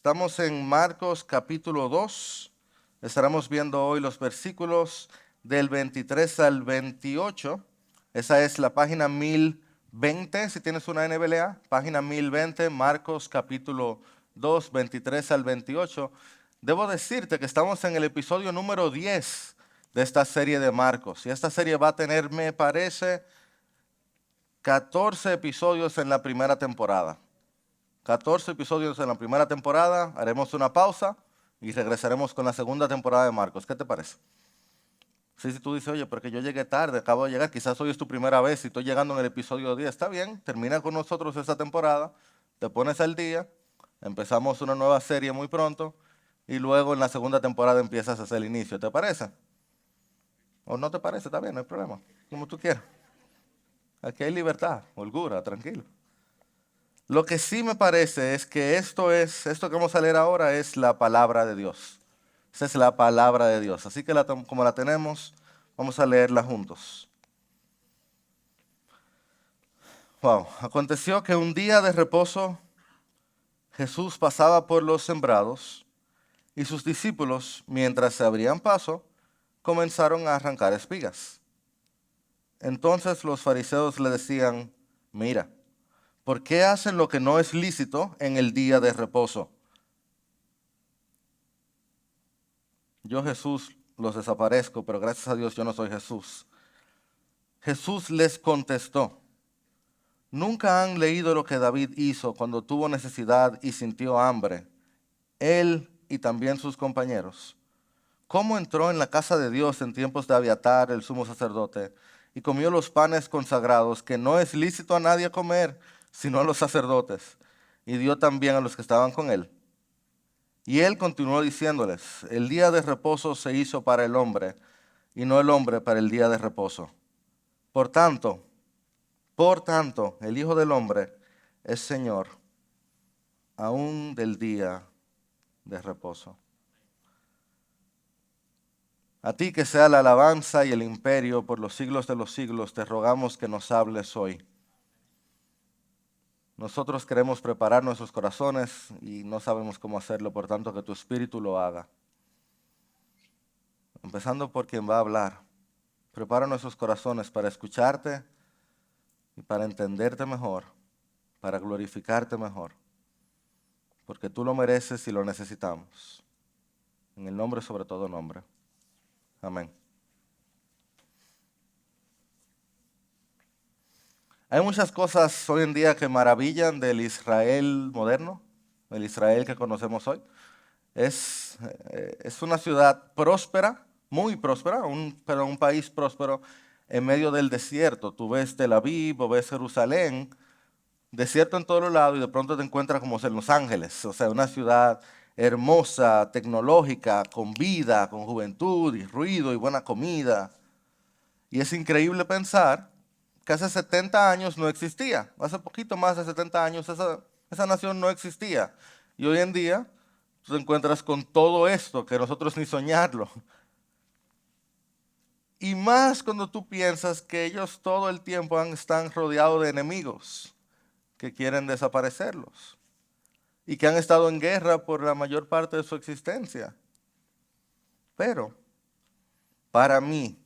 Estamos en Marcos capítulo 2. Estaremos viendo hoy los versículos del 23 al 28. Esa es la página 1020, si tienes una NBLA. Página 1020, Marcos capítulo 2, 23 al 28. Debo decirte que estamos en el episodio número 10 de esta serie de Marcos. Y esta serie va a tener, me parece, 14 episodios en la primera temporada. 14 episodios en la primera temporada, haremos una pausa y regresaremos con la segunda temporada de Marcos. ¿Qué te parece? Sí, si tú dices, oye, porque yo llegué tarde, acabo de llegar, quizás hoy es tu primera vez y estoy llegando en el episodio 10, está bien, termina con nosotros esta temporada, te pones al día, empezamos una nueva serie muy pronto y luego en la segunda temporada empiezas a hacer el inicio, ¿te parece? ¿O no te parece? Está bien, no hay problema, como tú quieras. Aquí hay libertad, holgura, tranquilo. Lo que sí me parece es que esto que vamos a leer ahora es la palabra de Dios. Esa es la palabra de Dios. Así que como la tenemos, vamos a leerla juntos. Wow. Aconteció que un día de reposo Jesús pasaba por los sembrados y sus discípulos, mientras se abrían paso, comenzaron a arrancar espigas. Entonces los fariseos le decían, mira, ¿por qué hacen lo que no es lícito en el día de reposo? Yo Jesús los desaparezco, pero gracias a Dios yo no soy Jesús. Jesús les contestó, ¿nunca han leído lo que David hizo cuando tuvo necesidad y sintió hambre? Él y también sus compañeros. ¿Cómo entró en la casa de Dios en tiempos de Abiatar, el sumo sacerdote, y comió los panes consagrados que no es lícito a nadie comer, sino a los sacerdotes, y dio también a los que estaban con él? Y él continuó diciéndoles, el día de reposo se hizo para el hombre, y no el hombre para el día de reposo. Por tanto, el Hijo del Hombre es Señor, aún del día de reposo. A ti que sea la alabanza y el imperio por los siglos de los siglos, te rogamos que nos hables hoy. Nosotros queremos preparar nuestros corazones y no sabemos cómo hacerlo, por tanto que tu Espíritu lo haga. Empezando por quien va a hablar. Prepara nuestros corazones para escucharte y para entenderte mejor, para glorificarte mejor, porque tú lo mereces y lo necesitamos. En el nombre sobre todo nombre. Amén. Hay muchas cosas hoy en día que maravillan del Israel moderno, el Israel que conocemos hoy. Es una ciudad próspera, muy próspera, pero un país próspero en medio del desierto. Tú ves Tel Aviv o ves Jerusalén, desierto en todos lados y de pronto te encuentras como en Los Ángeles, o sea, una ciudad hermosa, tecnológica, con vida, con juventud y ruido y buena comida. Y es increíble pensar que hace 70 años no existía, hace poquito más de 70 años esa nación no existía. Y hoy en día tú te encuentras con todo esto que nosotros ni soñarlo. Y más cuando tú piensas que ellos todo el tiempo están rodeados de enemigos que quieren desaparecerlos y que han estado en guerra por la mayor parte de su existencia. Pero, para mí,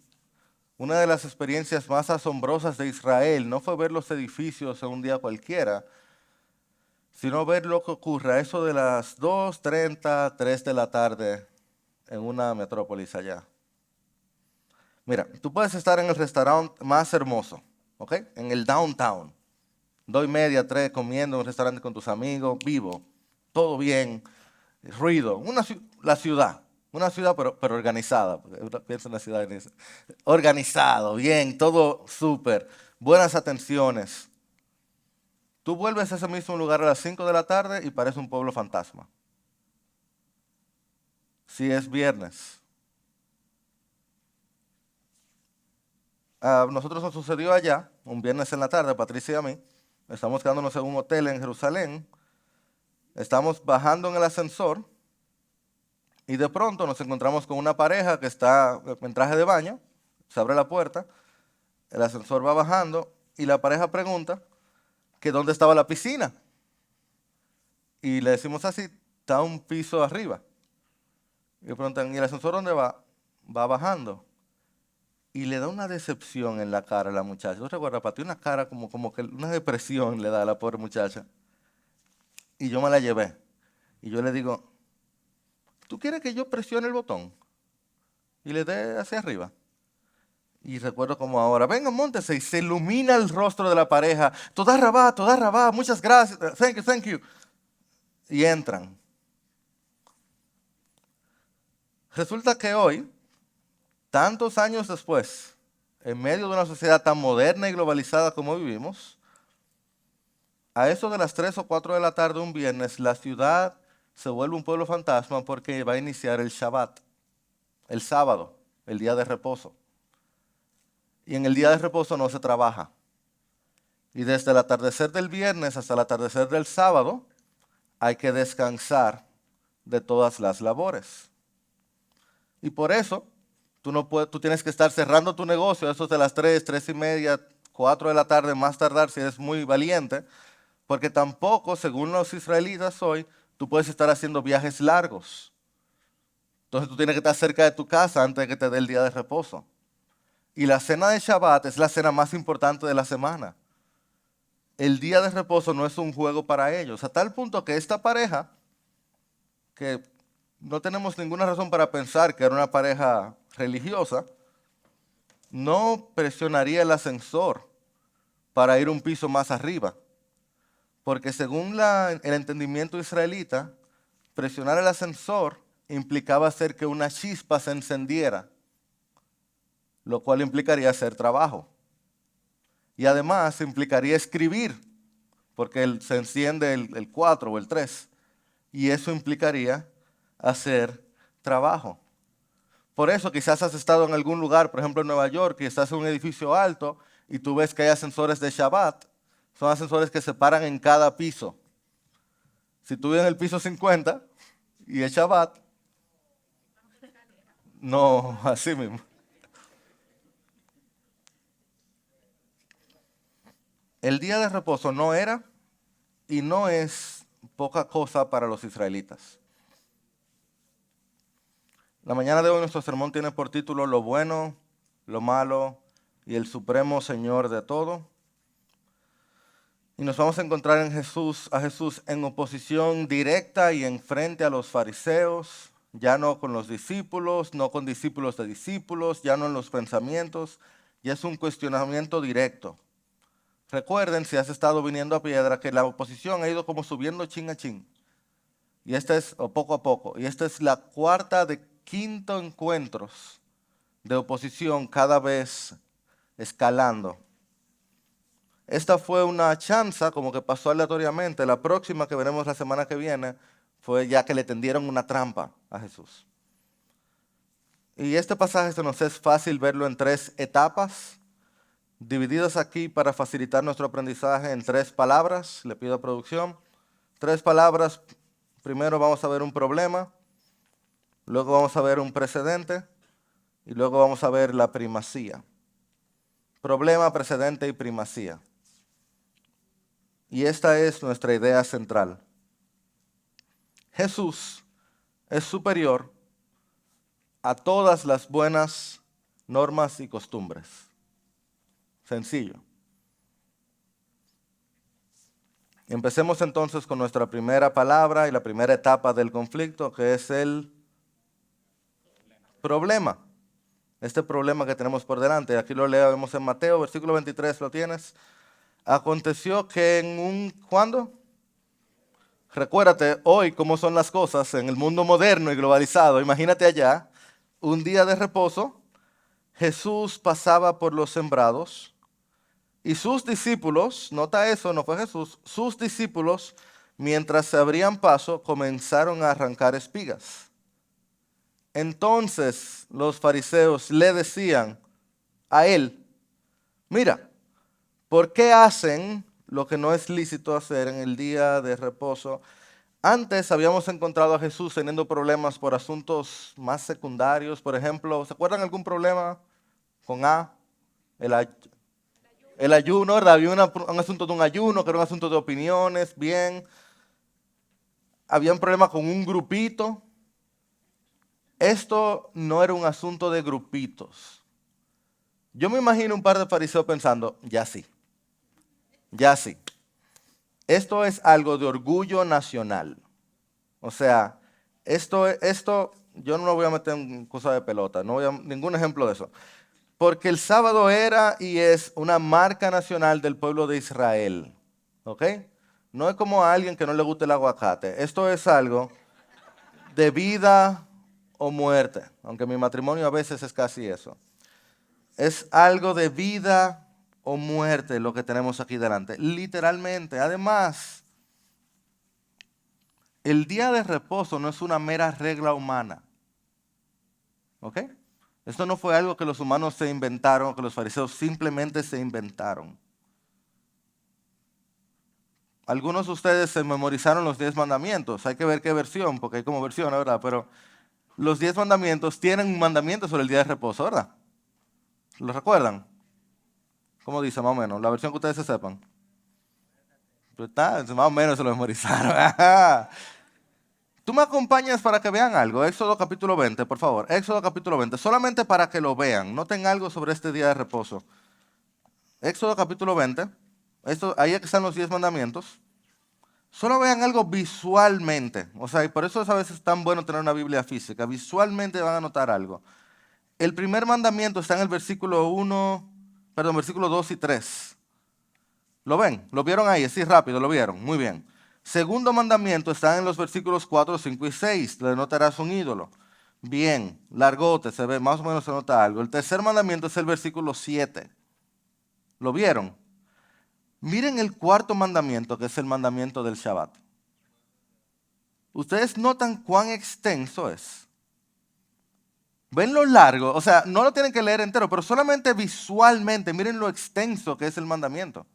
una de las experiencias más asombrosas de Israel no fue ver los edificios en un día cualquiera, sino ver lo que ocurre a eso de las 2:30, 3 de la tarde en una metrópolis allá. Mira, tú puedes estar en el restaurante más hermoso, ¿ok? En el downtown. 2:30, 3, comiendo en un restaurante con tus amigos, vivo, todo bien, ruido, la ciudad, una ciudad pero organizada, piensa en la ciudad organizado, bien, todo súper, buenas atenciones. Tú vuelves a ese mismo lugar a las 5 de la tarde y parece un pueblo fantasma. Si es viernes. A nosotros nos sucedió allá, un viernes en la tarde, Patricia y a mí, estamos quedándonos en un hotel en Jerusalén, estamos bajando en el ascensor y de pronto nos encontramos con una pareja que está en traje de baño, se abre la puerta, el ascensor va bajando y la pareja pregunta que dónde estaba la piscina. Y le decimos así, está un piso arriba. Y le preguntan, ¿y el ascensor dónde va? Va bajando. Y le da una decepción en la cara a la muchacha. ¿Tú recuerdas? Para ti una cara como que una depresión le da a la pobre muchacha. Y yo me la llevé. Y yo le digo, ¿tú quieres que yo presione el botón? Y le dé hacia arriba. Y recuerdo como ahora, venga, móntese. Y se ilumina el rostro de la pareja. Toda rabá, muchas gracias. Thank you. Y entran. Resulta que hoy, tantos años después, en medio de una sociedad tan moderna y globalizada como vivimos, a eso de las 3 o 4 de la tarde un viernes, la ciudad se vuelve un pueblo fantasma porque va a iniciar el Shabbat, el sábado, el día de reposo. Y en el día de reposo no se trabaja. Y desde el atardecer del viernes hasta el atardecer del sábado hay que descansar de todas las labores. Y por eso tú tienes que estar cerrando tu negocio a esos de las 3, 3:30, 4 de la tarde, más tardar si eres muy valiente, porque tampoco, según los israelitas hoy, tú puedes estar haciendo viajes largos. Entonces tú tienes que estar cerca de tu casa antes de que te dé el día de reposo. Y la cena de Shabbat es la cena más importante de la semana. El día de reposo no es un juego para ellos, a tal punto que esta pareja, que no tenemos ninguna razón para pensar que era una pareja religiosa, no presionaría el ascensor para ir un piso más arriba. Porque según el entendimiento israelita, presionar el ascensor implicaba hacer que una chispa se encendiera, lo cual implicaría hacer trabajo. Y además implicaría escribir, porque se enciende el 4 o el 3. Y eso implicaría hacer trabajo. Por eso quizás has estado en algún lugar, por ejemplo en Nueva York, y estás en un edificio alto y tú ves que hay ascensores de Shabbat. Son ascensores que se paran en cada piso. Si tú vives en el piso 50 y es Shabbat, no, así mismo. El día de reposo no era y no es poca cosa para los israelitas. La mañana de hoy nuestro sermón tiene por título Lo bueno, lo malo y el supremo Señor de todo. Y nos vamos a encontrar a Jesús en oposición directa y en frente a los fariseos, ya no con los discípulos, no con discípulos de discípulos, ya no en los pensamientos, ya es un cuestionamiento directo. Recuerden, si has estado viniendo a Piedra, que la oposición ha ido como subiendo chin a chin. Y o poco a poco. Y esta es la cuarta de 5 encuentros de oposición, cada vez escalando. Esta fue una chanza, como que pasó aleatoriamente. La próxima que veremos la semana que viene fue ya que le tendieron una trampa a Jesús. Y este pasaje se nos es fácil verlo en 3 etapas, divididas aquí para facilitar nuestro aprendizaje en 3 palabras. Le pido a producción. 3 palabras. Primero vamos a ver un problema, luego vamos a ver un precedente y luego vamos a ver la primacía. Problema, precedente y primacía. Y esta es nuestra idea central. Jesús es superior a todas las buenas normas y costumbres. Sencillo. Empecemos entonces con nuestra primera palabra y la primera etapa del conflicto, que es el problema. Este problema que tenemos por delante. Aquí lo leemos en Mateo, versículo 23, ¿lo tienes? Aconteció que ¿cuándo? Recuérdate hoy cómo son las cosas en el mundo moderno y globalizado. Imagínate allá, un día de reposo, Jesús pasaba por los sembrados y sus discípulos, nota eso, no fue Jesús, sus discípulos, mientras se abrían paso, comenzaron a arrancar espigas. Entonces los fariseos le decían a él, mira, ¿por qué hacen lo que no es lícito hacer en el día de reposo? Antes habíamos encontrado a Jesús teniendo problemas por asuntos más secundarios. Por ejemplo, ¿se acuerdan algún problema con el ayuno, ¿verdad? Había un asunto de un ayuno, que era un asunto de opiniones, bien. había un problema con un grupito. Esto no era un asunto de grupitos. Yo me imagino un par de fariseos pensando, ya sí, ya sí. Esto es algo de orgullo nacional. O sea, esto yo no lo voy a meter en cosas de pelota, no voy a ningún ejemplo de eso. Porque el sábado era y es una marca nacional del pueblo de Israel. ¿Ok? No es como a alguien que no le guste el aguacate. Esto es algo de vida o muerte. Aunque mi matrimonio a veces es casi eso. Es algo de vida o muerte lo que tenemos aquí delante. Literalmente. Además, el día de reposo no es una mera regla humana. ¿Ok? Esto no fue algo que los humanos se inventaron, que los fariseos simplemente se inventaron. Algunos de ustedes se memorizaron los 10 mandamientos. Hay que ver qué versión, porque hay como versiones, ¿verdad? Pero los 10 mandamientos tienen un mandamiento sobre el día de reposo, ¿verdad? ¿Lo recuerdan? ¿Cómo dice más o menos? La versión que ustedes se sepan. Pues está, más o menos se lo memorizaron. Tú me acompañas para que vean algo. Éxodo capítulo 20, por favor. Éxodo capítulo 20. Solamente para que lo vean. Noten algo sobre este día de reposo. Éxodo capítulo 20. Ahí están los 10 mandamientos. Solo vean algo visualmente. O sea, y por eso es a veces tan bueno tener una Biblia física. Visualmente van a notar algo. El primer mandamiento está en el versículo 1, perdón, versículo 2 y 3. ¿Lo ven? ¿Lo vieron ahí? Así rápido, ¿lo vieron? Muy bien. Segundo mandamiento está en los versículos 4, 5 y 6. Le notarás un ídolo. Bien, largote, se ve, más o menos se nota algo. El tercer mandamiento es el versículo 7. ¿Lo vieron? Miren el cuarto mandamiento, que es el mandamiento del Shabbat. ¿Ustedes notan cuán extenso es? ¿Ven lo largo? O sea, no lo tienen que leer entero, pero solamente visualmente, miren lo extenso que es el mandamiento.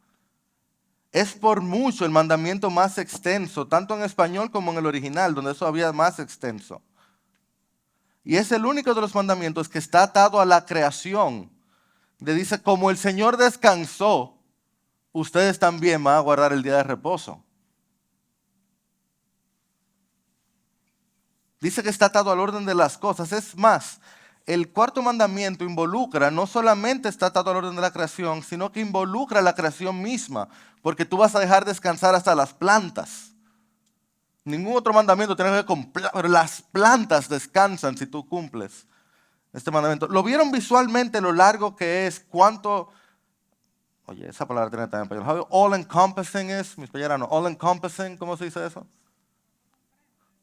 Es por mucho el mandamiento más extenso, tanto en español como en el original, donde eso había más extenso. Y es el único de los mandamientos que está atado a la creación. Le dice, como el Señor descansó, ustedes también van a guardar el día de reposo. Dice que está atado al orden de las cosas. Es más, el cuarto mandamiento involucra, no solamente está atado al orden de la creación, sino que involucra la creación misma, porque tú vas a dejar descansar hasta las plantas. Ningún otro mandamiento tiene que ver con plantas, pero las plantas descansan si tú cumples este mandamiento. ¿Lo vieron visualmente lo largo que es? ¿Cuánto? Oye, esa palabra tiene también en español. All encompassing es, mis pelleranos, all encompassing, ¿cómo se dice eso?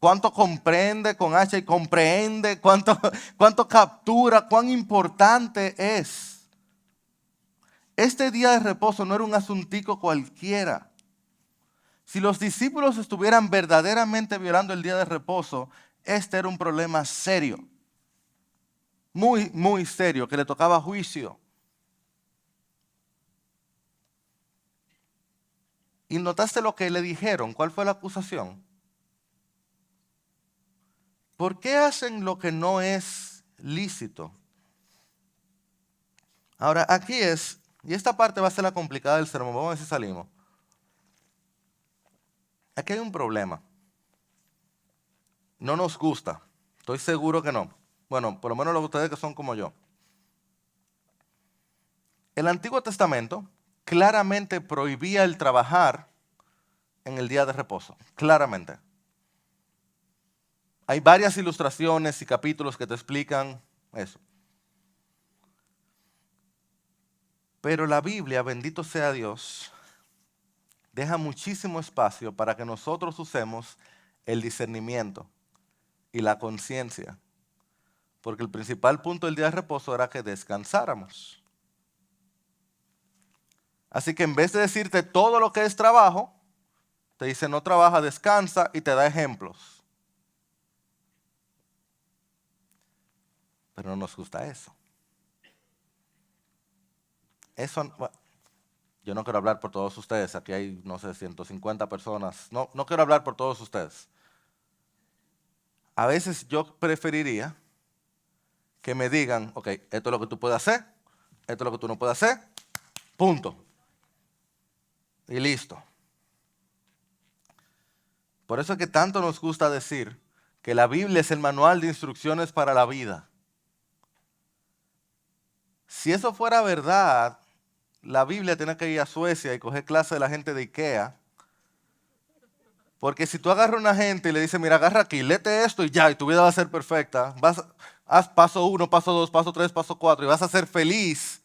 ¿Cuánto comprende con H y comprehende? ¿Cuánto captura? ¿Cuán importante es? Este día de reposo no era un asuntico cualquiera. Si los discípulos estuvieran verdaderamente violando el día de reposo, este era un problema serio. Muy, muy serio, que le tocaba juicio. ¿Y notaste lo que le dijeron? ¿Cuál fue la acusación? ¿Por qué hacen lo que no es lícito? Ahora, aquí es, y esta parte va a ser la complicada del sermón, vamos a ver si salimos. Aquí hay un problema. No nos gusta. Estoy seguro que no. Bueno, por lo menos los de ustedes que son como yo. El Antiguo Testamento claramente prohibía el trabajar en el día de reposo. Claramente. Hay varias ilustraciones y capítulos que te explican eso. Pero la Biblia, bendito sea Dios, deja muchísimo espacio para que nosotros usemos el discernimiento y la conciencia. Porque el principal punto del día de reposo era que descansáramos. Así que en vez de decirte todo lo que es trabajo, te dice no trabaja, descansa y te da ejemplos. Pero no nos gusta eso. Bueno, yo no quiero hablar por todos ustedes. Aquí hay, no sé, 150 personas. No quiero hablar por todos ustedes. A veces yo preferiría que me digan, ok, esto es lo que tú puedes hacer, esto es lo que tú no puedes hacer, punto. Y listo. Por eso es que tanto nos gusta decir que la Biblia es el manual de instrucciones para la vida. Si eso fuera verdad, la Biblia tiene que ir a Suecia y coger clase de la gente de IKEA. Porque si tú agarras a una gente y le dices, mira, agarra aquí, léete esto y ya, y tu vida va a ser perfecta. Haz paso 1, paso 2, paso 3, paso 4 y vas a ser feliz.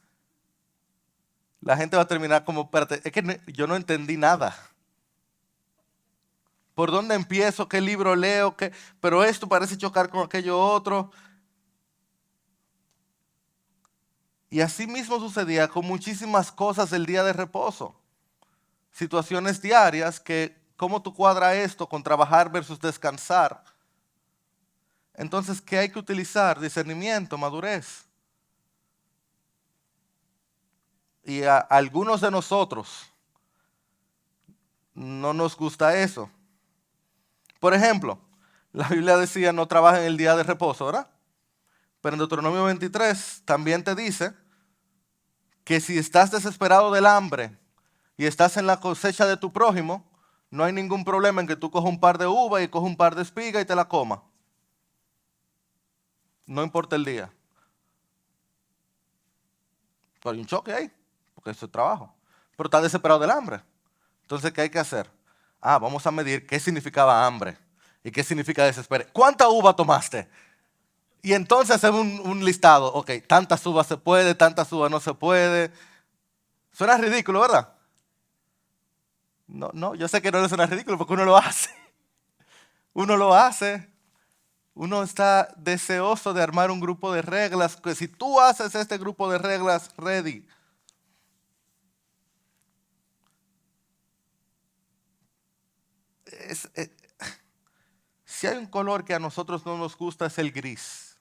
La gente va a terminar como, espérate, es que yo no entendí nada. ¿Por dónde empiezo? ¿Qué libro leo? Pero esto parece chocar con aquello otro. Y así mismo sucedía con muchísimas cosas del día de reposo. Situaciones diarias que, ¿cómo tú cuadras esto con trabajar versus descansar? Entonces, ¿qué hay que utilizar? Discernimiento, madurez. Y a algunos de nosotros no nos gusta eso. Por ejemplo, la Biblia decía no trabajen el día de reposo, ¿verdad? Pero en Deuteronomio 23 también te dice que si estás desesperado del hambre y estás en la cosecha de tu prójimo, no hay ningún problema en que tú cojas un par de uvas y cojas un par de espigas y te la comas. No importa el día. Pero hay un choque ahí, porque eso es trabajo. Pero estás desesperado del hambre. Entonces, ¿qué hay que hacer? Vamos a medir qué significaba hambre y qué significa desespero. ¿Cuánta uva tomaste? Y entonces hacer un listado. Ok, tantas uvas se puede, tantas uvas no se puede. Suena ridículo, ¿verdad? No, no, yo sé que no le suena ridículo porque uno lo hace. Uno lo hace. Uno está deseoso de armar un grupo de reglas. Que si tú haces este grupo de reglas, ready. Es, si hay un color que a nosotros no nos gusta es el gris.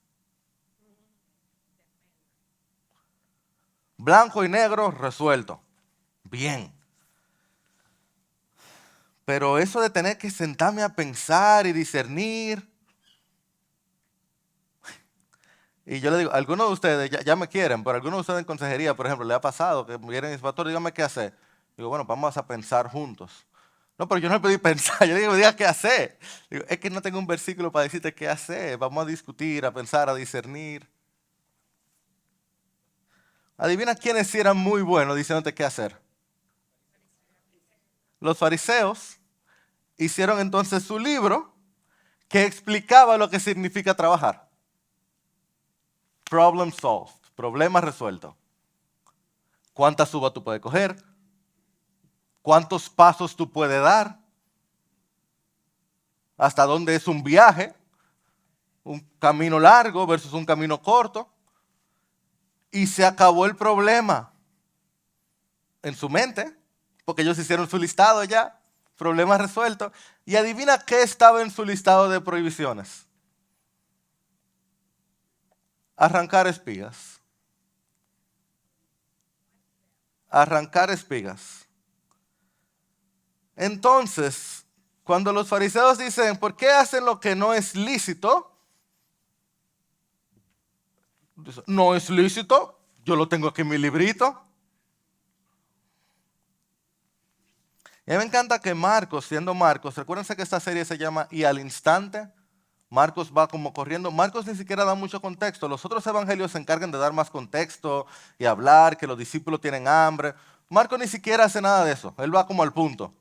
Blanco y negro, resuelto. Bien. Pero eso de tener que sentarme a pensar y discernir. Y yo le digo, algunos de ustedes ya me quieren, pero algunos de ustedes en consejería, por ejemplo, le ha pasado que vienen y dicen, pastor, dígame qué hacer. Digo, bueno, vamos a pensar juntos. No, pero yo no le pedí pensar, yo le digo, diga qué hacer. Digo, es que no tengo un versículo para decirte qué hacer. Vamos a discutir, a pensar, a discernir. Adivina quiénes sí eran muy buenos diciéndote qué hacer. Los fariseos hicieron entonces su libro que explicaba lo que significa trabajar. Problem solved, problema resuelto. ¿Cuántas uvas tú puedes coger? ¿Cuántos pasos tú puedes dar? ¿Hasta dónde es un viaje? ¿Un camino largo versus un camino corto? Y se acabó el problema en su mente, porque ellos hicieron su listado ya, problema resuelto. Y adivina qué estaba en su listado de prohibiciones. Arrancar espigas. Arrancar espigas. Entonces, cuando los fariseos dicen, ¿por qué hacen lo que no es lícito? No es lícito, yo lo tengo aquí en mi librito. Y a mí me encanta que Marcos, siendo Marcos, recuérdense que esta serie se llama Y al instante, Marcos va como corriendo. Marcos ni siquiera da mucho contexto. Los otros evangelios se encargan de dar más contexto y hablar que los discípulos tienen hambre. Marcos ni siquiera hace nada de eso. Él va como al punto.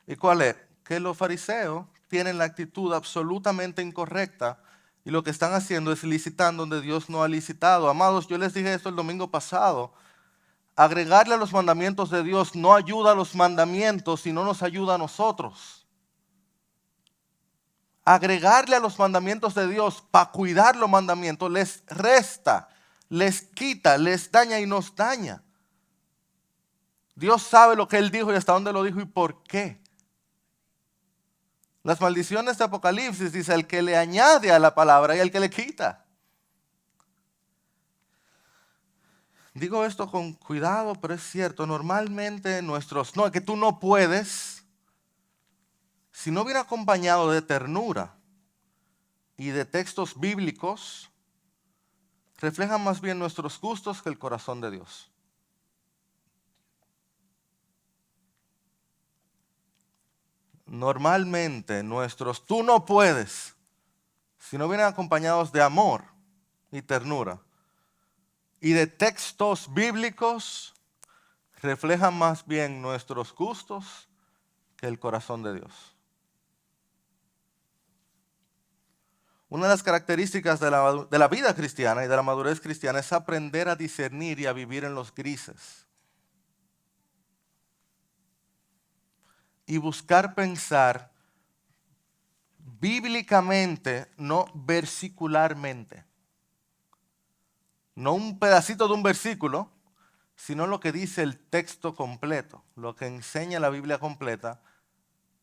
¿Y cuál es? Que los fariseos tienen la actitud absolutamente incorrecta y lo que están haciendo es licitar donde Dios no ha licitado. Amados, yo les dije esto el domingo pasado. Agregarle a los mandamientos de Dios no ayuda a los mandamientos, sino nos ayuda a nosotros. Agregarle a los mandamientos de Dios para cuidar los mandamientos les resta, les quita, les daña y nos daña. Dios sabe lo que Él dijo y hasta dónde lo dijo y por qué. Las maldiciones de Apocalipsis dice el que le añade a la palabra y el que le quita. Digo esto con cuidado, pero es cierto. Normalmente nuestros no, es que tú no puedes, si no viene acompañado de ternura y de textos bíblicos, reflejan más bien nuestros gustos que el corazón de Dios. normalmente nuestros tú no puedes, si no vienen acompañados de amor y ternura y de textos bíblicos, reflejan más bien nuestros gustos que el corazón de Dios. Una de las características de la vida cristiana y de la madurez cristiana es aprender a discernir y a vivir en los grises. Y buscar pensar bíblicamente, no versicularmente. No un pedacito de un versículo, sino lo que dice el texto completo, lo que enseña la Biblia completa,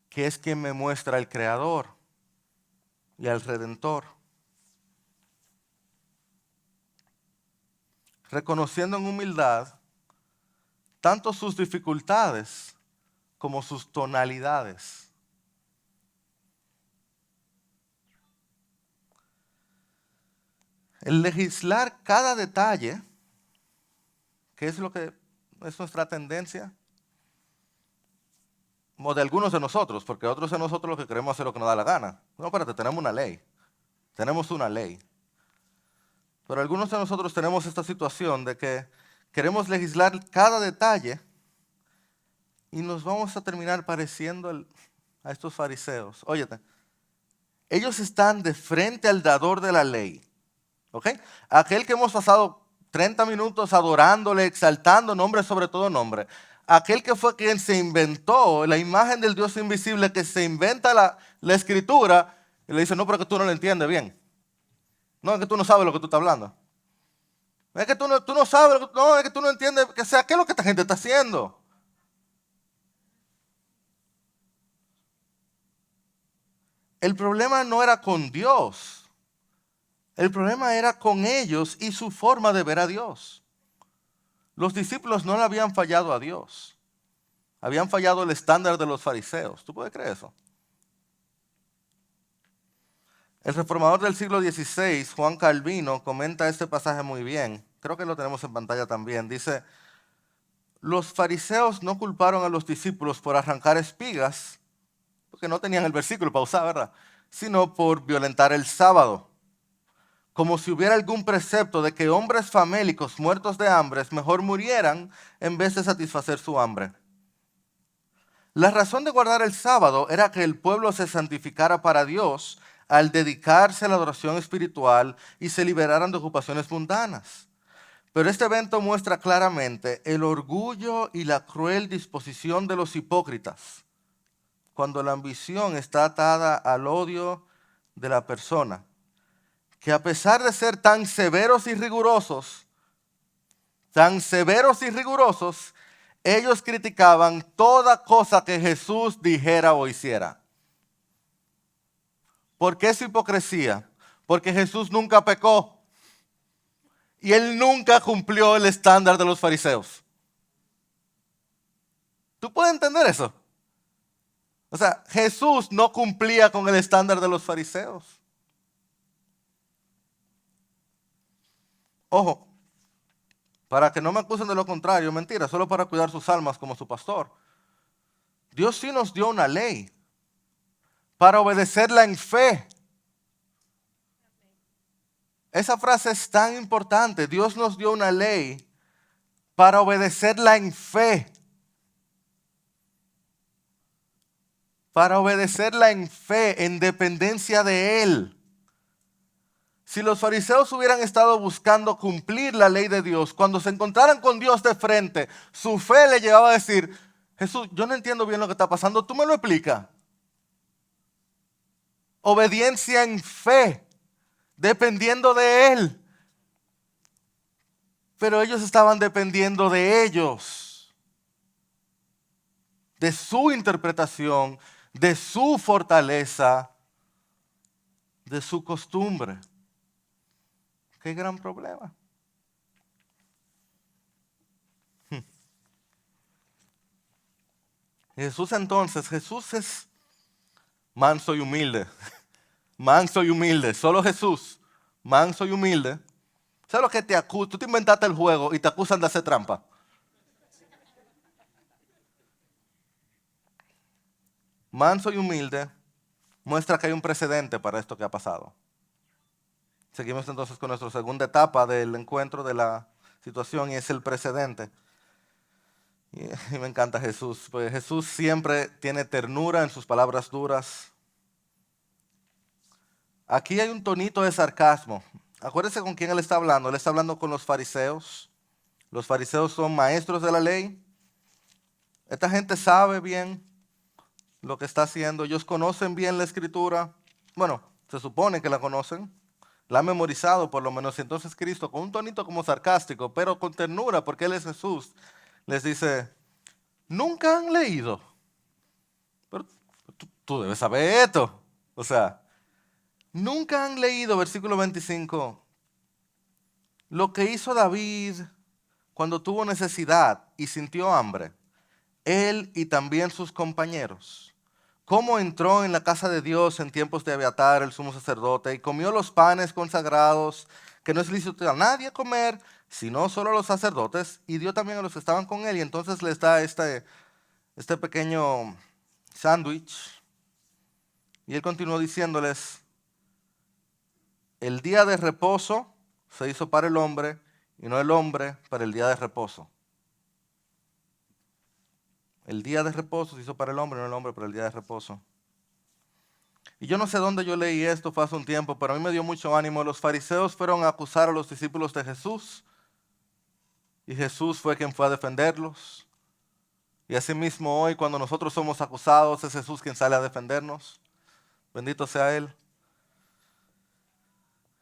que es quien me muestra al Creador y al Redentor. Reconociendo en humildad tanto sus dificultades como sus tonalidades. El legislar cada detalle, que es lo que es nuestra tendencia, o de algunos de nosotros, porque otros de nosotros lo que queremos hacer lo que nos da la gana. No, espérate, tenemos una ley. Tenemos una ley. Pero algunos de nosotros tenemos esta situación de que queremos legislar cada detalle y nos vamos a terminar pareciendo a estos fariseos. Óyete, ellos están de frente al dador de la ley. ¿Ok? Aquel que hemos pasado 30 minutos adorándole, exaltando nombre sobre todo nombre. Aquel que fue quien se inventó la imagen del Dios invisible, que se inventa la escritura, y le dice, no, pero que tú no lo entiendes bien. No, es que tú no sabes lo que tú estás hablando. Es que tú no sabes, no, es que tú no entiendes, ¿qué es lo que esta gente está haciendo? El problema no era con Dios. El problema era con ellos y su forma de ver a Dios. Los discípulos no le habían fallado a Dios. Habían fallado el estándar de los fariseos. ¿Tú puedes creer eso? El reformador del siglo XVI, Juan Calvino, comenta este pasaje muy bien. Creo que lo tenemos en pantalla también. Dice, los fariseos no culparon a los discípulos por arrancar espigas, porque no tenían el versículo para usar, ¿verdad? Sino por violentar el sábado. Como si hubiera algún precepto de que hombres famélicos muertos de hambre mejor murieran en vez de satisfacer su hambre. La razón de guardar el sábado era que el pueblo se santificara para Dios al dedicarse a la adoración espiritual y se liberaran de ocupaciones mundanas. Pero este evento muestra claramente el orgullo y la cruel disposición de los hipócritas cuando la ambición está atada al odio de la persona, que a pesar de ser tan severos y rigurosos, ellos criticaban toda cosa que Jesús dijera o hiciera. ¿Por qué esa hipocresía? Porque Jesús nunca pecó y él nunca cumplió el estándar de los fariseos. ¿Tú puedes entender eso? O sea, Jesús no cumplía con el estándar de los fariseos. Ojo, para que no me acusen de lo contrario, mentira, solo para cuidar sus almas como su pastor. Dios sí nos dio una ley para obedecerla en fe. Esa frase es tan importante. Dios nos dio una ley para obedecerla en fe. Para obedecerla en fe, en dependencia de Él. Si los fariseos hubieran estado buscando cumplir la ley de Dios, cuando se encontraran con Dios de frente, su fe le llevaba a decir, Jesús, yo no entiendo bien lo que está pasando, ¿tú me lo explicas? Obediencia en fe, dependiendo de Él. Pero ellos estaban dependiendo de ellos, de su interpretación, de su fortaleza, de su costumbre. Qué gran problema. Jesús es manso y humilde. Manso y humilde. Solo Jesús, manso y humilde. ¿Sabes lo que te acusan? Tú te inventaste el juego y te acusan de hacer trampa. manso y humilde, muestra que hay un precedente para esto que ha pasado. Seguimos entonces con nuestra segunda etapa del encuentro de la situación y es el precedente. Y me encanta Jesús, pues Jesús siempre tiene ternura en sus palabras duras. Aquí hay un tonito de sarcasmo. Acuérdense con quién él está hablando. Él está hablando con los fariseos. Los fariseos son maestros de la ley. Esta gente sabe bien lo que está haciendo. Ellos conocen bien la escritura. Bueno, se supone que la conocen. La han memorizado por lo menos. Y entonces Cristo, con un tonito como sarcástico, pero con ternura, porque Él es Jesús, les dice, nunca han leído. Pero tú debes saber esto. O sea, nunca han leído, versículo 25, lo que hizo David cuando tuvo necesidad y sintió hambre, él y también sus compañeros. Cómo entró en la casa de Dios en tiempos de Abiatar, el sumo sacerdote, y comió los panes consagrados, que no es lícito a nadie comer, sino solo a los sacerdotes, y dio también a los que estaban con él, y entonces les da este pequeño sándwich, y él continuó diciéndoles, el día de reposo se hizo para el hombre, y no el hombre para el día de reposo. El día de reposo se hizo para el hombre, no el hombre para el día de reposo. Y yo no sé dónde yo leí esto, fue hace un tiempo, pero a mí me dio mucho ánimo. Los fariseos fueron a acusar a los discípulos de Jesús y Jesús fue quien fue a defenderlos. Y asimismo hoy, cuando nosotros somos acusados, es Jesús quien sale a defendernos. Bendito sea Él.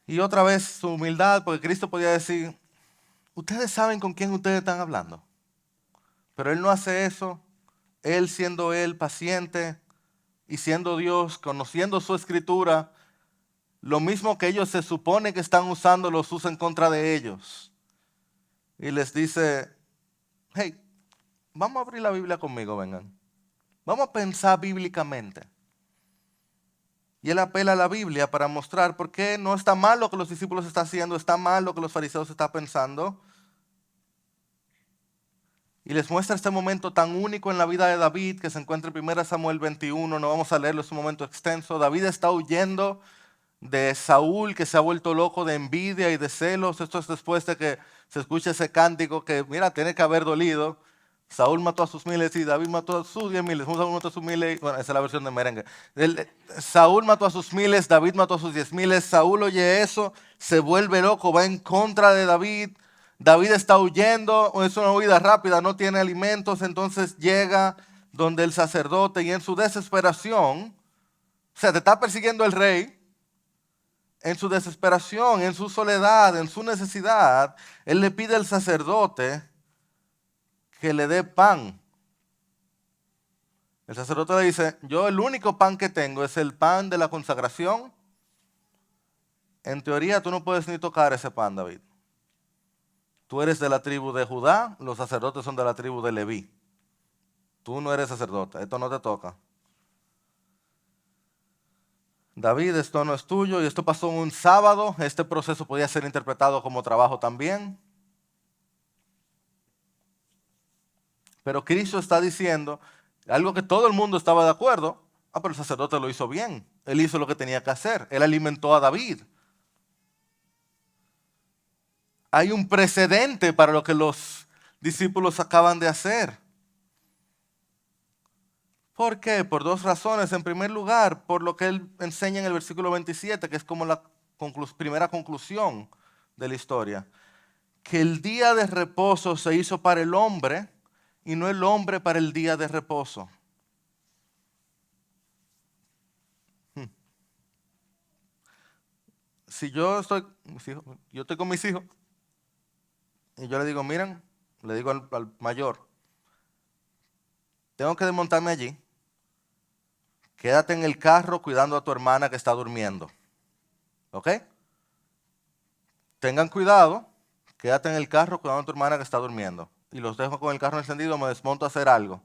Y otra vez su humildad, porque Cristo podía decir, ustedes saben con quién ustedes están hablando. Pero Él no hace eso. Él siendo Él paciente y siendo Dios, conociendo su escritura, lo mismo que ellos se supone que están usando, los usa en contra de ellos. Y les dice, hey, vamos a abrir la Biblia conmigo, vengan. Vamos a pensar bíblicamente. Y él apela a la Biblia para mostrar por qué no está mal lo que los discípulos están haciendo, está mal lo que los fariseos están pensando. Y les muestra este momento tan único en la vida de David que se encuentra en 1 Samuel 21, no vamos a leerlo, es un momento extenso. David está huyendo de Saúl, que se ha vuelto loco de envidia y de celos. Esto es después de que se escucha ese cántico que, mira, tiene que haber dolido. Saúl mató a sus miles y David mató a sus 10,000. Saúl mató a sus miles. Bueno, esa es la versión de merengue. Saúl mató a sus miles, David mató a sus 10,000. Saúl oye eso, se vuelve loco, va en contra de David. David está huyendo, es una huida rápida, no tiene alimentos, entonces llega donde el sacerdote y en su desesperación, o sea, te está persiguiendo el rey, en su desesperación, en su soledad, en su necesidad, él le pide al sacerdote que le dé pan. El sacerdote le dice, yo el único pan que tengo es el pan de la consagración. En teoría tú no puedes ni tocar ese pan, David. Tú eres de la tribu de Judá, los sacerdotes son de la tribu de Leví. Tú no eres sacerdote, esto no te toca. David, esto no es tuyo y esto pasó un sábado. Este proceso podía ser interpretado como trabajo también. Pero Cristo está diciendo algo que todo el mundo estaba de acuerdo. Ah, pero el sacerdote lo hizo bien. Él hizo lo que tenía que hacer. Él alimentó a David. Hay un precedente para lo que los discípulos acaban de hacer. ¿Por qué? Por dos razones. En primer lugar, por lo que él enseña en el versículo 27, que es como la primera conclusión de la historia. Que el día de reposo se hizo para el hombre y no el hombre para el día de reposo. Si yo estoy con mis hijos y yo le digo, miren, le digo al mayor, tengo que desmontarme allí, quédate en el carro cuidando a tu hermana que está durmiendo. ¿Ok? Tengan cuidado, quédate en el carro cuidando a tu hermana que está durmiendo. Y los dejo con el carro encendido, me desmonto a hacer algo.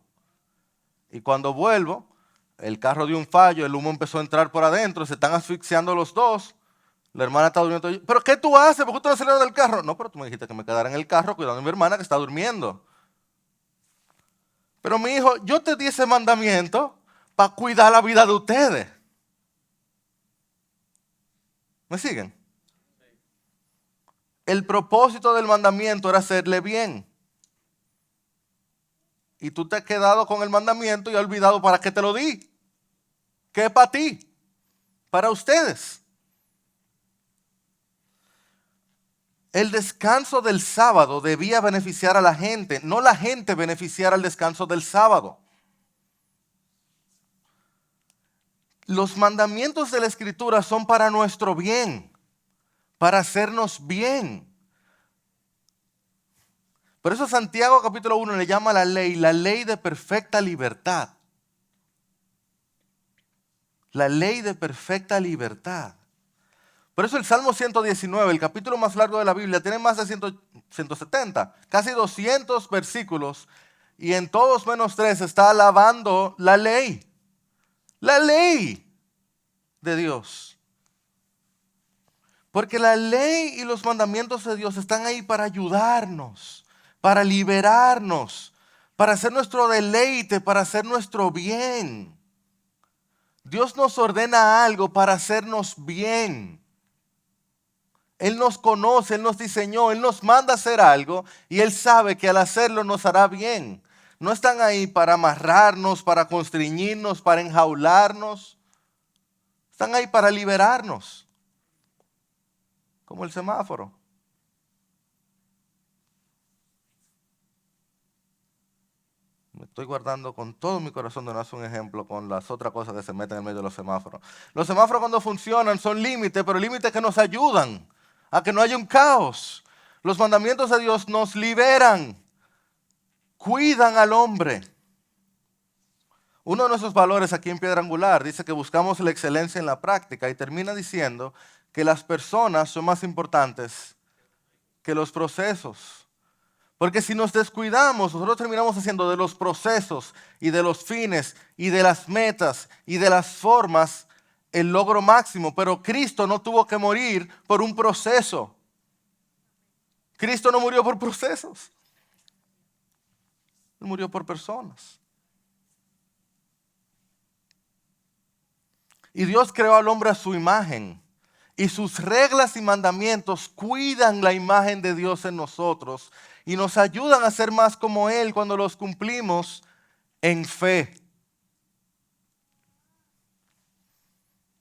Y cuando vuelvo, el carro dio un fallo, el humo empezó a entrar por adentro, se están asfixiando los dos. La hermana está durmiendo. ¿Pero qué tú haces? ¿Por qué tú no saliendo del carro? No, pero tú me dijiste que me quedara en el carro cuidando a mi hermana que está durmiendo. Pero mi hijo, yo te di ese mandamiento para cuidar la vida de ustedes. ¿Me siguen? El propósito del mandamiento era hacerle bien. Y tú te has quedado con el mandamiento y has olvidado para qué te lo di. ¿Qué es para ti? Para ustedes. El descanso del sábado debía beneficiar a la gente, no la gente beneficiar al descanso del sábado. Los mandamientos de la Escritura son para nuestro bien, para hacernos bien. Por eso Santiago capítulo 1 le llama a la ley de perfecta libertad. La ley de perfecta libertad. Por eso el Salmo 119, el capítulo más largo de la Biblia, tiene más de 170, casi 200 versículos, y en todos menos 3 está alabando la ley de Dios. Porque la ley y los mandamientos de Dios están ahí para ayudarnos, para liberarnos, para hacer nuestro deleite, para hacer nuestro bien. Dios nos ordena algo para hacernos bien. Él nos conoce, Él nos diseñó, Él nos manda a hacer algo y Él sabe que al hacerlo nos hará bien. No están ahí para amarrarnos, para constreñirnos, para enjaularnos. Están ahí para liberarnos. Como el semáforo. Me estoy guardando con todo mi corazón de no hacer un ejemplo con las otras cosas que se meten en medio de los semáforos. Los semáforos cuando funcionan son límites, pero límites que nos ayudan a que no haya un caos. Los mandamientos de Dios nos liberan, cuidan al hombre. Uno de nuestros valores aquí en Piedra Angular dice que buscamos la excelencia en la práctica y termina diciendo que las personas son más importantes que los procesos. Porque si nos descuidamos, nosotros terminamos haciendo de los procesos y de los fines y de las metas y de las formas el logro máximo. Pero Cristo no tuvo que morir por un proceso. Cristo no murió por procesos. Él murió por personas. Y Dios creó al hombre a su imagen. Y sus reglas y mandamientos cuidan la imagen de Dios en nosotros y nos ayudan a ser más como Él cuando los cumplimos en fe.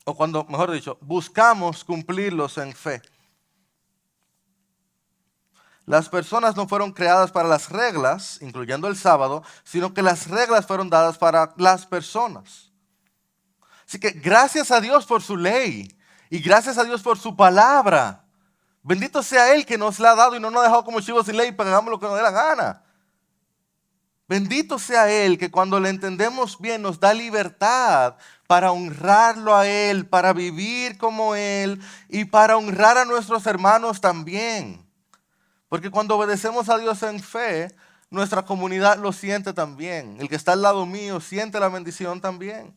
O cuando, mejor dicho, buscamos cumplirlos en fe. Las personas no fueron creadas para las reglas, incluyendo el sábado, sino que las reglas fueron dadas para las personas. Así que gracias a Dios por su ley y gracias a Dios por su palabra. Bendito sea Él que nos la ha dado y no nos ha dejado como chivos sin ley para que hagamos lo que nos dé la gana. Bendito sea Él que cuando le entendemos bien nos da libertad para honrarlo a Él, para vivir como Él y para honrar a nuestros hermanos también. Porque cuando obedecemos a Dios en fe, nuestra comunidad lo siente también. El que está al lado mío siente la bendición también.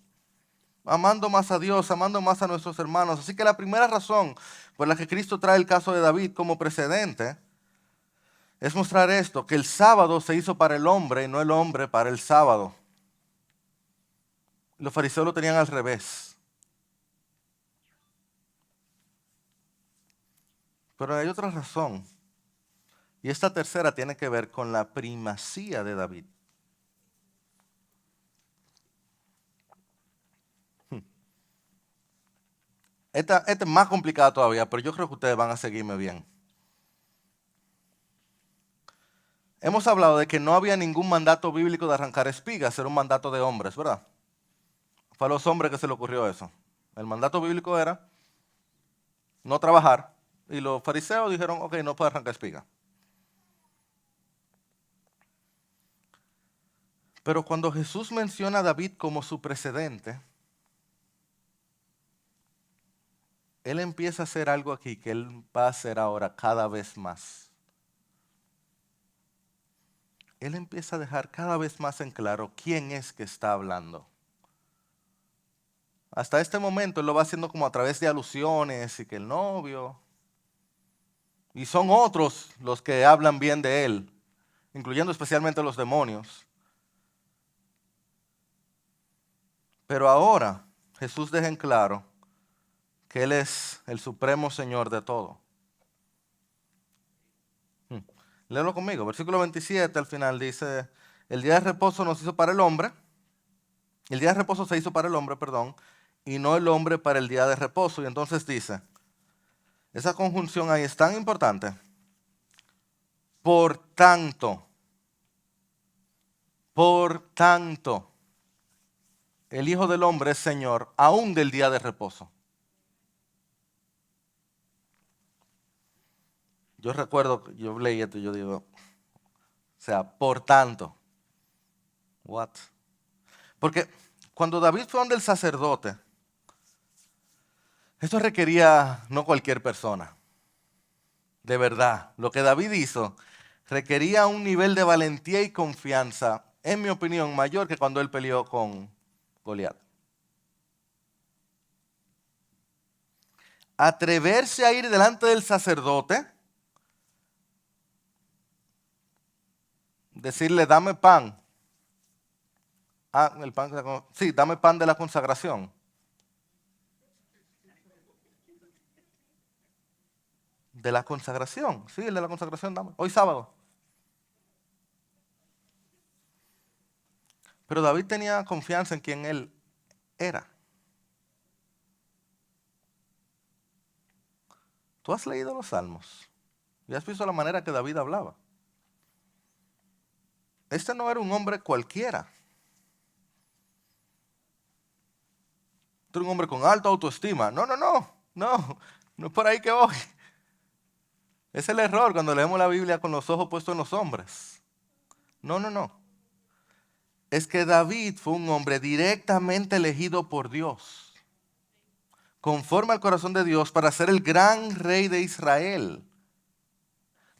Amando más a Dios, amando más a nuestros hermanos. Así que la primera razón por la que Cristo trae el caso de David como precedente es mostrar esto, que el sábado se hizo para el hombre y no el hombre para el sábado. Los fariseos lo tenían al revés. Pero hay otra razón. Y esta tercera tiene que ver con la primacía de David. Esta es más complicada todavía, pero yo creo que ustedes van a seguirme bien. Hemos hablado de que no había ningún mandato bíblico de arrancar espigas, era un mandato de hombres, ¿verdad? Fue a los hombres que se le ocurrió eso. El mandato bíblico era no trabajar, y los fariseos dijeron, ok, no puede arrancar espiga. Pero cuando Jesús menciona a David como su precedente, Él empieza a hacer algo aquí que Él va a hacer ahora cada vez más. Él empieza a dejar cada vez más en claro quién es que está hablando. Hasta este momento Él lo va haciendo como a través de alusiones y que el novio. Y son otros los que hablan bien de Él, incluyendo especialmente los demonios. Pero ahora Jesús deja en claro que Él es el supremo Señor de todo. Léelo conmigo. Versículo 27 al final dice, el día de reposo nos hizo para el hombre, el día de reposo se hizo para el hombre, perdón, y no el hombre para el día de reposo. Y entonces dice, esa conjunción ahí es tan importante. Por tanto, el Hijo del Hombre es Señor aún del día de reposo. Yo recuerdo, yo leí esto y yo digo, o sea, por tanto, what? Porque cuando David fue donde el sacerdote, esto requería no cualquier persona, de verdad. Lo que David hizo requería un nivel de valentía y confianza, en mi opinión, mayor que cuando él peleó con Goliat. Atreverse a ir delante del sacerdote, decirle, dame pan. Ah, el pan, sí, dame pan de la consagración. De la consagración, sí, el de la consagración, dame. Hoy sábado. Pero David tenía confianza en quien él era. Tú has leído los salmos y has visto la manera que David hablaba. Este no era un hombre cualquiera. Este era un hombre con alta autoestima. No es por ahí que voy. Es el error cuando leemos la Biblia con los ojos puestos en los hombres. No. Es que David fue un hombre directamente elegido por Dios, conforme al corazón de Dios, para ser el gran rey de Israel.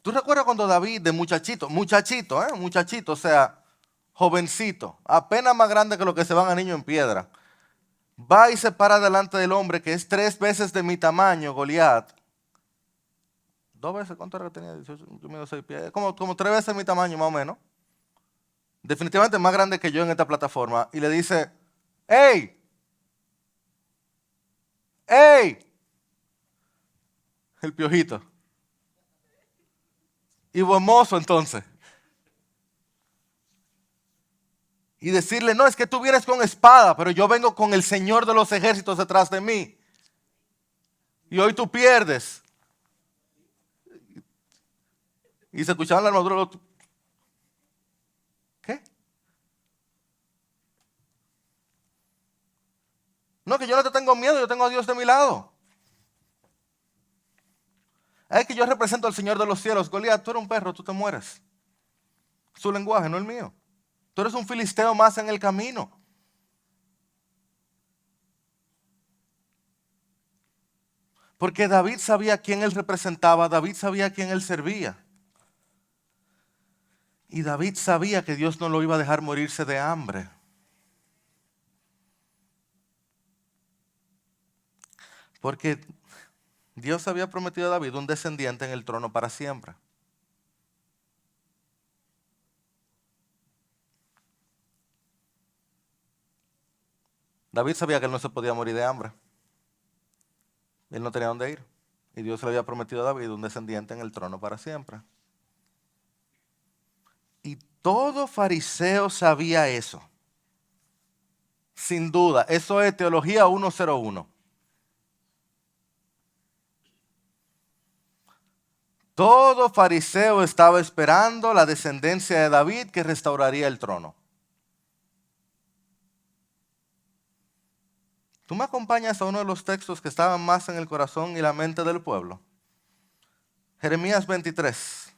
¿Tú recuerdas cuando David, de muchachito, o sea, jovencito, apenas más grande que lo que se van a niño en piedra, va y se para delante del hombre que es 3 veces de mi tamaño, Goliat? 2 veces, ¿cuánto era que tenía? 18, yo mido 6 pies, como 3 veces mi tamaño más o menos. Definitivamente más grande que yo en esta plataforma. Y le dice, ¡Ey! ¡Ey! El piojito. Y buen mozo entonces. Y decirle, no, es que tú vienes con espada, pero yo vengo con el Señor de los ejércitos detrás de mí. Y hoy tú pierdes. Y se escuchaban la armadura. ¿Qué? No, que yo no te tengo miedo, yo tengo a Dios de mi lado. Es que yo represento al Señor de los cielos. Goliat, tú eres un perro, tú te mueres. Su lenguaje, no el mío. Tú eres un filisteo más en el camino. Porque David sabía a quién él representaba, David sabía a quién él servía. Y David sabía que Dios no lo iba a dejar morirse de hambre. Porque Dios había prometido a David un descendiente en el trono para siempre. David sabía que él no se podía morir de hambre. Él no tenía dónde ir. Y Dios le había prometido a David un descendiente en el trono para siempre. Y todo fariseo sabía eso. Sin duda. Eso es Teología 101. Todo fariseo estaba esperando la descendencia de David que restauraría el trono. ¿Tú me acompañas a uno de los textos que estaban más en el corazón y la mente del pueblo? Jeremías 23.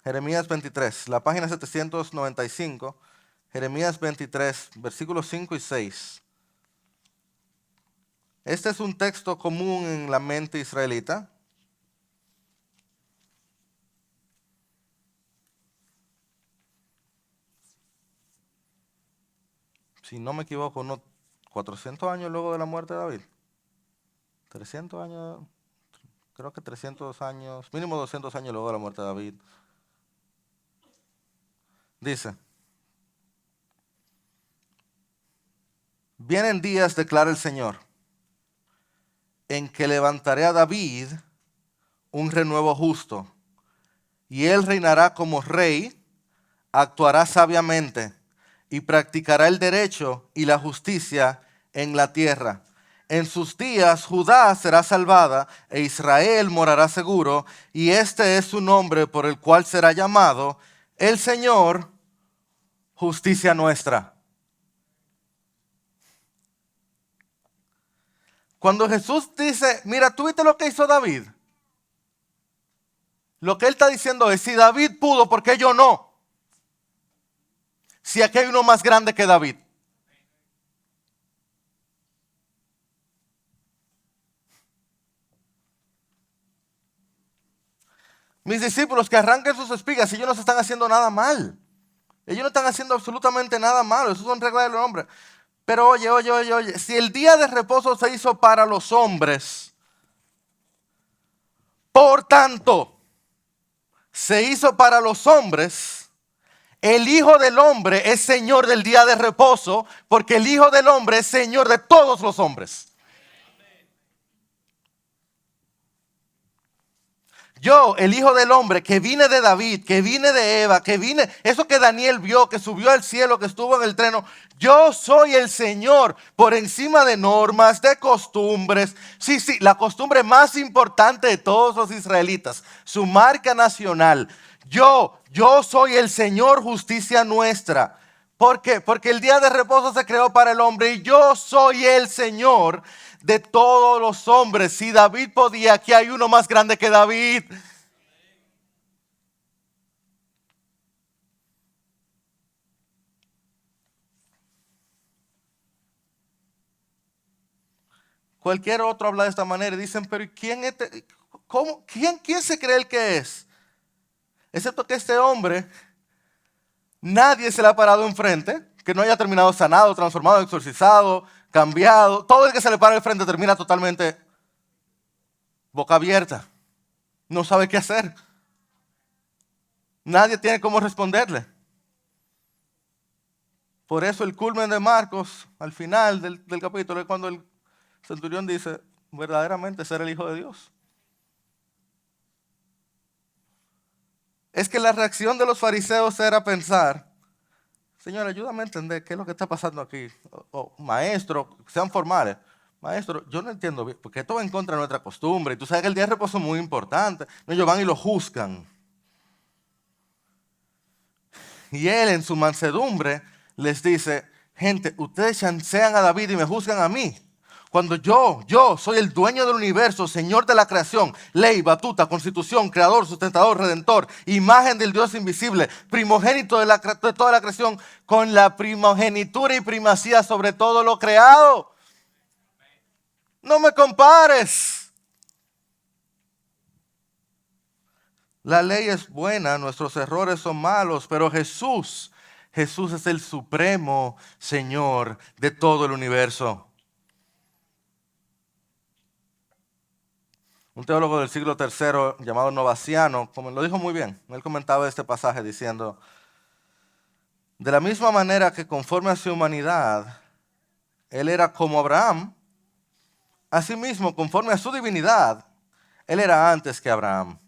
Jeremías 23, la página 795. Jeremías 23, versículos 5 y 6. Este es un texto común en la mente israelita. Si no me equivoco, unos 400 años luego de la muerte de David. 300 años, creo que 300 años, mínimo 200 años luego de la muerte de David. Dice, Vienen días, declara el Señor, en que levantaré a David un renuevo justo, y él reinará como rey, actuará sabiamente y practicará el derecho y la justicia en la tierra. En sus días Judá será salvada e Israel morará seguro, y este es su nombre por el cual será llamado el Señor, justicia nuestra. Cuando Jesús dice, mira, ¿tú viste lo que hizo David? Lo que él está diciendo es, si David pudo, ¿por qué yo no? Si aquí hay uno más grande que David. Mis discípulos que arranquen sus espigas, ellos no se están haciendo nada mal. Ellos no están haciendo absolutamente nada malo. Eso son reglas del hombre. Pero oye. Si el día de reposo se hizo para los hombres, por tanto, se hizo para los hombres, el Hijo del Hombre es Señor del día de reposo, porque el Hijo del Hombre es Señor de todos los hombres. Yo, el Hijo del Hombre, que vine de David, que vine de Eva, que vine, eso que Daniel vio, que subió al cielo, que estuvo en el treno, yo soy el Señor por encima de normas, de costumbres. Sí, la costumbre más importante de todos los israelitas, su marca nacional. Yo soy el Señor, justicia nuestra. ¿Por qué? Porque el día de reposo se creó para el hombre y yo soy el Señor de todos los hombres. Si David podía, aquí hay uno más grande que David. Cualquier otro habla de esta manera y dicen, pero ¿quién, cómo, quién se cree el que es? Excepto que este hombre, nadie se le ha parado enfrente, que no haya terminado sanado, transformado, exorcizado, cambiado. Todo el que se le para enfrente termina totalmente boca abierta. No sabe qué hacer. Nadie tiene cómo responderle. Por eso el culmen de Marcos, al final del capítulo, es cuando el centurión dice, verdaderamente ser el Hijo de Dios. Es que la reacción de los fariseos era pensar, Señor, ayúdame a entender qué es lo que está pasando aquí. Maestro, sean formales. Maestro, yo no entiendo bien, porque esto va en contra de nuestra costumbre. Y tú sabes que el día de reposo es muy importante. No, ellos van y lo juzgan. Y él en su mansedumbre les dice, gente, ustedes chancean a David y me juzgan a mí. Cuando yo soy el dueño del universo, Señor de la creación, ley, batuta, constitución, creador, sustentador, redentor, imagen del Dios invisible, primogénito de toda la creación, con la primogenitura y primacía sobre todo lo creado. No me compares. La ley es buena, nuestros errores son malos, pero Jesús es el supremo Señor de todo el universo. Un teólogo del siglo III llamado Novaciano, como lo dijo muy bien, él comentaba este pasaje diciendo, de la misma manera que conforme a su humanidad, él era como Abraham, asimismo conforme a su divinidad, él era antes que Abraham.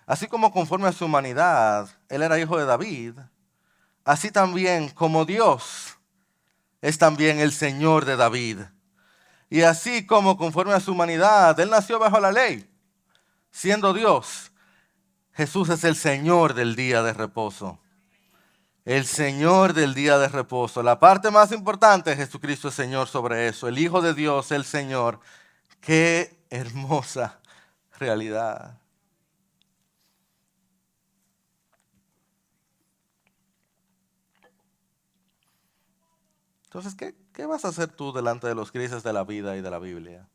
Así como conforme a su humanidad, él era hijo de David, así también como Dios es también el Señor de David. Y así como conforme a su humanidad, él nació bajo la ley, siendo Dios. Jesús es el Señor del día de reposo. El Señor del día de reposo. La parte más importante, Jesucristo es Señor sobre eso. El Hijo de Dios, el Señor. Qué hermosa realidad. Entonces, ¿qué vas a hacer tú delante de los crisis de la vida y de la Biblia?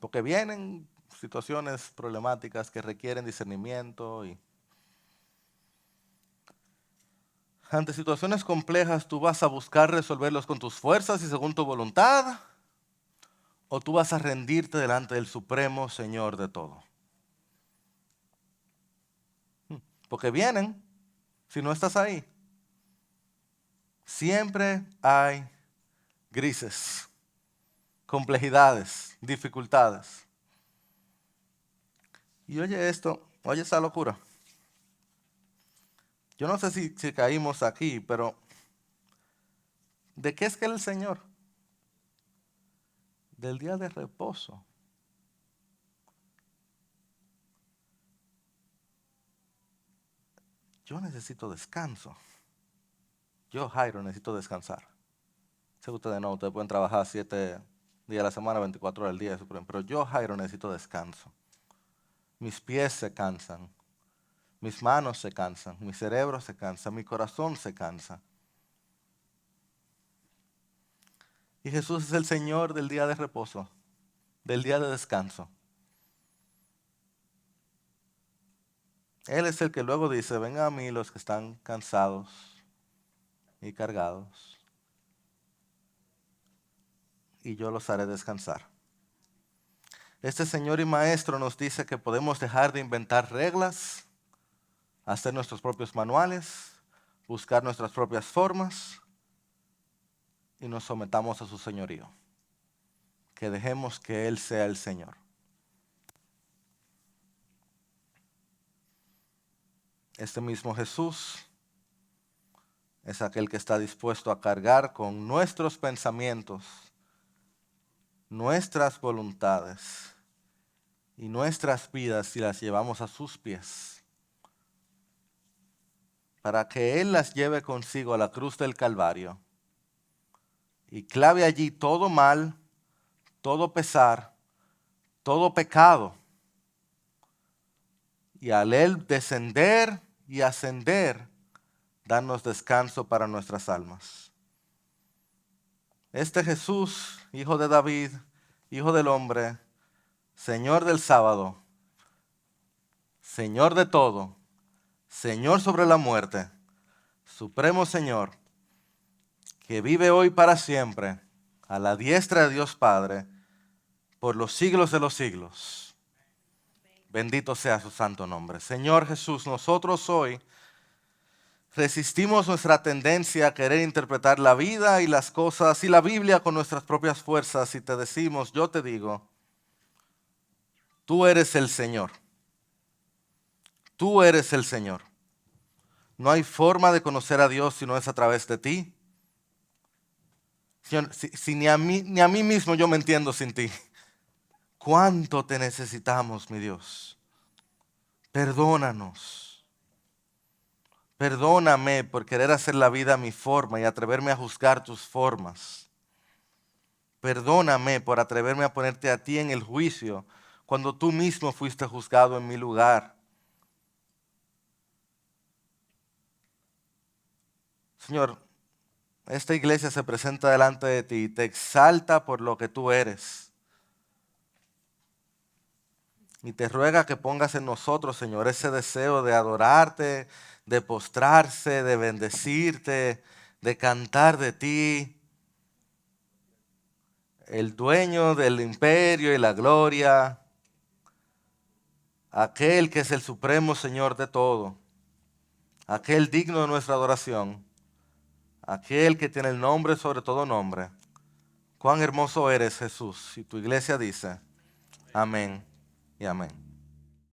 Porque vienen situaciones problemáticas que requieren discernimiento y ante situaciones complejas tú vas a buscar resolverlos con tus fuerzas y según tu voluntad o tú vas a rendirte delante del supremo Señor de todo. Porque vienen si no estás ahí. Siempre hay grises, complejidades, dificultades. Y oye esto, oye esa locura. Yo no sé si caímos aquí, pero ¿de qué es que el Señor? Del día de reposo. Yo necesito descanso. Yo, Jairo, necesito descansar. Sé que ustedes no, ustedes pueden trabajar 7 días a la semana, 24 horas al día, pero yo, Jairo, necesito descanso. Mis pies se cansan, mis manos se cansan, mi cerebro se cansa, mi corazón se cansa. Y Jesús es el Señor del día de reposo, del día de descanso. Él es el que luego dice, vengan a mí los que están cansados y cargados, y yo los haré descansar. Este Señor y Maestro nos dice que podemos dejar de inventar reglas, hacer nuestros propios manuales, buscar nuestras propias formas y nos sometamos a su señorío. Que dejemos que Él sea el Señor. Este mismo Jesús es aquel que está dispuesto a cargar con nuestros pensamientos, nuestras voluntades y nuestras vidas si las llevamos a sus pies, para que Él las lleve consigo a la cruz del Calvario y clave allí todo mal, todo pesar, todo pecado. Y al Él descender y ascender, darnos descanso para nuestras almas. Este Jesús, hijo de David, hijo del hombre, Señor del sábado, Señor de todo, Señor sobre la muerte, Supremo Señor, que vive hoy para siempre, a la diestra de Dios Padre, por los siglos de los siglos. Bendito sea su santo nombre. Señor Jesús, nosotros hoy resistimos nuestra tendencia a querer interpretar la vida y las cosas y la Biblia con nuestras propias fuerzas y te decimos, yo te digo, tú eres el Señor. Tú eres el Señor. No hay forma de conocer a Dios si no es a través de ti. Si ni a mí mismo yo me entiendo sin ti. ¿Cuánto te necesitamos, mi Dios? Perdónanos. Perdóname por querer hacer la vida a mi forma y atreverme a juzgar tus formas. Perdóname por atreverme a ponerte a ti en el juicio cuando tú mismo fuiste juzgado en mi lugar. Señor, esta iglesia se presenta delante de ti y te exalta por lo que tú eres. Y te ruega que pongas en nosotros, Señor, ese deseo de adorarte, de postrarse, de bendecirte, de cantar de ti, el dueño del imperio y la gloria, aquel que es el supremo Señor de todo, aquel digno de nuestra adoración, aquel que tiene el nombre sobre todo nombre. Cuán hermoso eres, Jesús. Y tu iglesia dice, amén y amén.